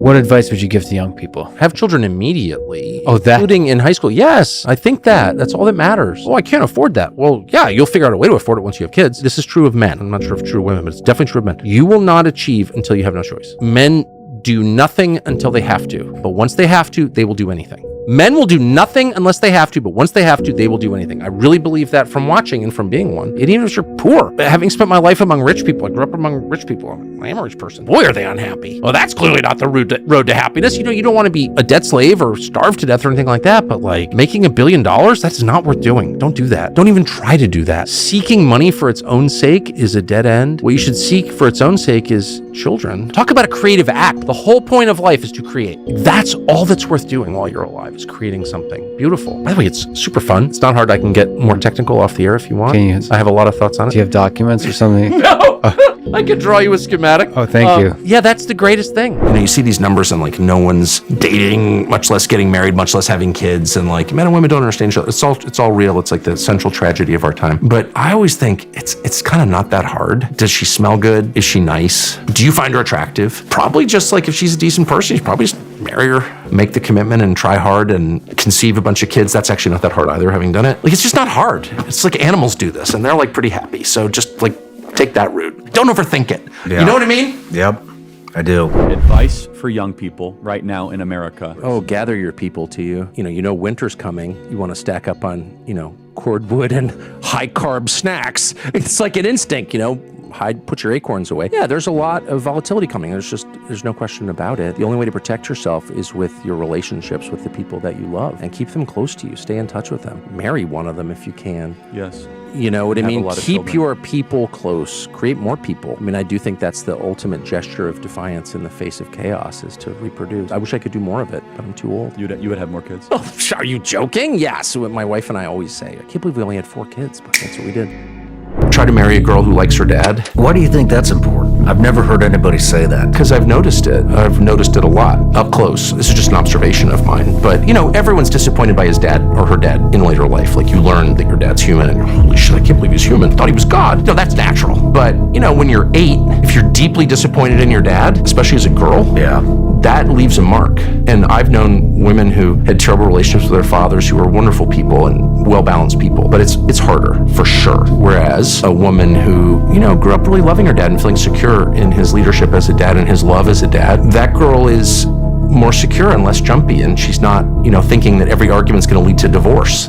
What advice would you give to young people? Have children immediately. Oh, that? Including in high school. Yes, I think that's all that matters. Oh, I can't afford that. Well, yeah, you'll figure out a way to afford it once you have kids. This is true of men. I'm not sure if it's true of women, but it's definitely true of men. You will not achieve until you have no choice. Men do nothing until they have to, but once they have to, they will do anything. Men will do nothing unless they have to, but once they have to, they will do anything. I really believe that from watching and from being one. And even if you're poor, having spent my life among rich people, I grew up among rich people. I am a rich person. Boy, are they unhappy. Well, that's clearly not the road to happiness. You don't want to be a debt slave or starve to death or anything like that, but like making $1 billion, that's not worth doing. Don't do that. Don't even try to do that. Seeking money for its own sake is a dead end. What you should seek for its own sake is children. Talk about a creative act. The whole point of life is to create. That's all that's worth doing while you're alive, is creating something beautiful. By the way, it's super fun. It's not hard. I can get more technical off the air if you want. I have a lot of thoughts on it. Do you have documents or something? No! I could draw you a schematic. Oh, thank you. Yeah, that's the greatest thing. You see these numbers and like no one's dating, much less getting married, much less having kids, and like men and women don't understand each other. It's all real. It's like the central tragedy of our time. But I always think it's kind of not that hard. Does she smell good? Is she nice? Do you find her attractive? Probably just like if she's a decent person, you probably just marry her, make the commitment and try hard and conceive a bunch of kids. That's actually not that hard either, having done it. Like, it's just not hard. It's like animals do this and they're like pretty happy. So just like take that route. Don't overthink it. Yeah. You know what I mean? Yep, I do. Advice for young people right now in America. Oh, gather your people to you. You know winter's coming. You want to stack up on, cordwood and high carb snacks. It's like an instinct, put your acorns away. Yeah, there's a lot of volatility coming. There's no question about it. The only way to protect yourself is with your relationships with the people that you love and keep them close to you. Stay in touch with them. Marry one of them if you can. Yes. You know what I Have a mean? lot of Keep children. your people close. Create more people. I mean, I do think that's the ultimate gesture of defiance in the face of chaos, is to reproduce. I wish I could do more of it, but I'm too old. You would have more kids? Oh, are you joking? Yes. What my wife and I always say. I can't believe we only had 4 kids, but that's what we did. Try to marry a girl who likes her dad. Why do you think that's important? I've never heard anybody say that. Because I've noticed it. I've noticed it a lot, up close. This is just an observation of mine. But, everyone's disappointed by his dad or her dad in later life. Like, you learn that your dad's human, and you're, holy shit, I can't believe he's human. I thought he was God. No, that's natural. But, when you're 8, if you're deeply disappointed in your dad, especially as a girl, Yeah. that leaves a mark. And I've known women who had terrible relationships with their fathers who were wonderful people and well-balanced people. But it's harder, for sure. Whereas a woman who, grew up really loving her dad and feeling secure in his leadership as a dad and his love as a dad, that girl is more secure and less jumpy, and she's not, thinking that every argument's going to lead to divorce.